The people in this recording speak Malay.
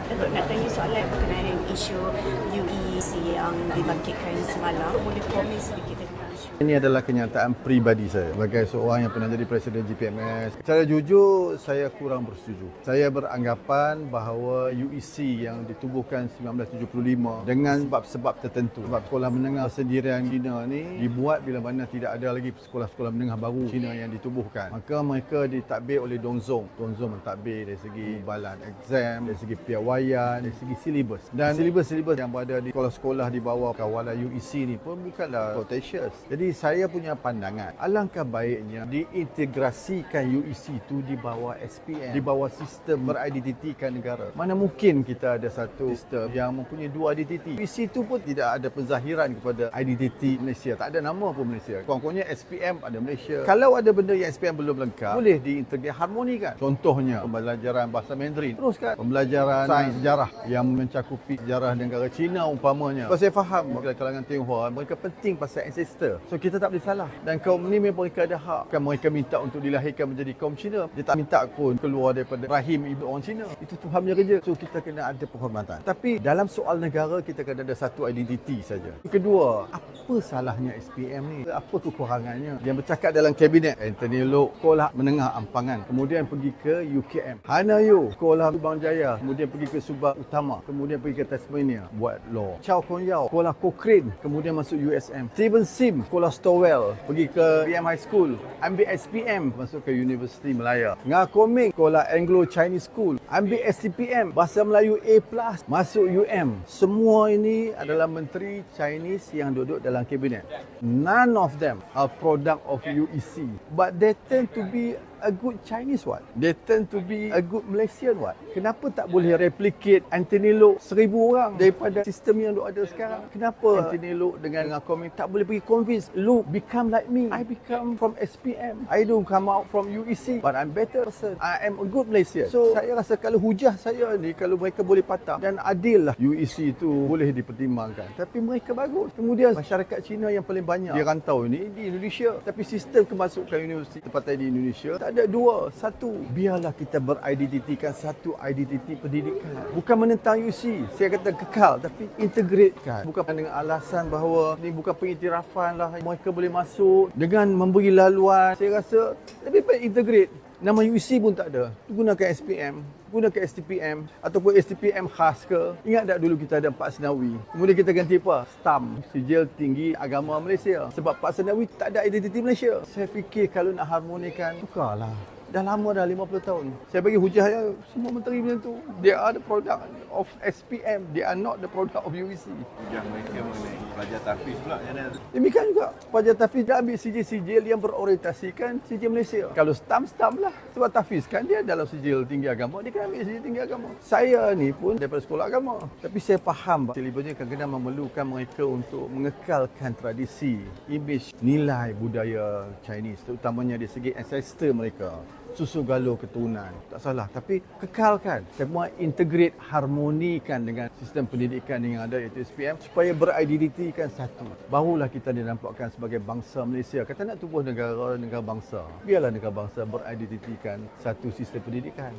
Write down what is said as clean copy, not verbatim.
Datuk nak tanya soalan berkenaan dengan isu UEC yang dibangkitkan semalam. Boleh komen sedikit tentang isu? Ini adalah kenyataan peribadi saya sebagai seorang yang pernah jadi Presiden GPMS. Secara jujur, saya kurang bersetuju. Saya beranggapan bahawa UEC yang ditubuhkan 1975 dengan sebab-sebab tertentu. Sebab sekolah menengah sendirian China ni dibuat bila mana tidak ada lagi sekolah-sekolah menengah baru China yang ditubuhkan. Maka mereka ditadbir oleh Dong Zong. Dong Zong mentadbir dari segi balan exam, dari segi piawaian, dari segi silibus. Dan silibus-silibus yang berada di sekolah-sekolah di bawah kawalan UEC ni pun bukanlah contentious. Jadi saya punya pandangan, alangkah baiknya diintegrasikan UEC itu di bawah SPM, di bawah sistem beridentitikan negara. Mana mungkin kita ada satu sistem yang mempunyai dua identiti. UEC itu pun tidak ada penzahiran kepada identiti Malaysia. Tak ada nama pun Malaysia. Kurang-kurangnya SPM ada Malaysia. Kalau ada benda yang SPM belum lengkap, boleh diintegrasi, harmonikan. Contohnya, pembelajaran bahasa Mandarin. Teruskan pembelajaran sains sejarah yang mencakupi sejarah negara China umpamanya. Sebab saya faham kalangan Tionghoa, mereka penting pasal ancestor. So kita tak boleh salah. Dan kaum ni memang mereka ada hak. Kan mereka minta untuk dilahirkan menjadi kaum Cina. Dia tak minta pun keluar daripada rahim ibu orang Cina. Itu Tuhan punya kerja. So kita kena ada penghormatan. Tapi dalam soal negara, kita kena ada satu identiti saja. Kedua, apa salahnya SPM ni? Apa kekurangannya? Yang bercakap dalam kabinet, Anthony Loke, sekolah menengah Ampangan. Kemudian pergi ke UKM. Hana Yo, sekolah Subang Jaya. Kemudian pergi ke Subang Utama. Kemudian pergi ke Tasmania, buat law. Chow Kon Yao, sekolah Cochrane. Kemudian masuk USM. Steven Sim, sekolah Stowell. Pergi ke BM High School. Ambil SPM, masuk ke Universiti Melaya. Ngah Koming, sekolah Anglo-Chinese School. Ambil SCPM, Bahasa Melayu A+, masuk UM. Semua ini adalah menteri Chinese yang duduk dalam kabinet. None of them are product of UEC. But they tend to be a good Chinese what? They tend to be a good Malaysian what? Kenapa tak boleh replicate Anthony Loke 1,000 orang daripada sistem yang ada sekarang? Kenapa Anthony Loke dengan Koming tak boleh pergi convince Loke become like me? I become from SPM. I don't come out from UEC, but I'm better person. I am a good Malaysian. So saya rasa kalau hujah saya ni, kalau mereka boleh patah dan adil lah, UEC itu boleh dipertimbangkan. Tapi mereka bagus. Kemudian masyarakat Cina yang paling banyak di rantau ini di Indonesia. Tapi sistem kemasukan universiti tempatan di Indonesia tak ada dua. Satu, biarlah kita beridentitikan satu identiti pendidikan. Bukan menentang UC. Saya kata kekal, tapi integratekan. Bukan dengan alasan bahawa ni bukan pengiktirafan lah, mereka boleh masuk dengan memberi laluan. Saya rasa lebih baik integrate. Nama UC pun tak ada. Gunakan SPM, gunakan STPM ataupun STPM khas ke. Ingat tak dulu kita ada Pak Senawi. Kemudian kita ganti apa? STAM, Sijil Tinggi Agama Malaysia. Sebab Pak Senawi tak ada identiti Malaysia. Saya fikir kalau nak harmonikan, tukarlah. Dah lama dah 50 tahun. Saya bagi hujahnya semua menteri macam tu. They are the product of SPM. They are not the product of UEC. Hujah mereka mengenai pelajar tahfiz pula. Demikian juga pelajar tahfiz dia ambil sijil-sijil yang berorientasikan sijil Malaysia. Kalau stam lah. Sebab tahfiz kan dia dalam sijil tinggi agama. Dia kena ambil sijil tinggi agama. Saya ni pun daripada sekolah agama. Tapi saya faham silibusnya kadang-kadang memerlukan mereka untuk mengekalkan tradisi, imej, nilai budaya Chinese. Terutamanya dari segi ancestor mereka. Susu galur keturunan. Tak salah. Tapi kekalkan. Semua integrate, harmonikan dengan sistem pendidikan yang ada iaitu SPM supaya beridentitikan satu. Barulah kita dinampakkan sebagai bangsa Malaysia. Kata nak tubuh negara bangsa. Biarlah negara bangsa beridentitikan satu sistem pendidikan.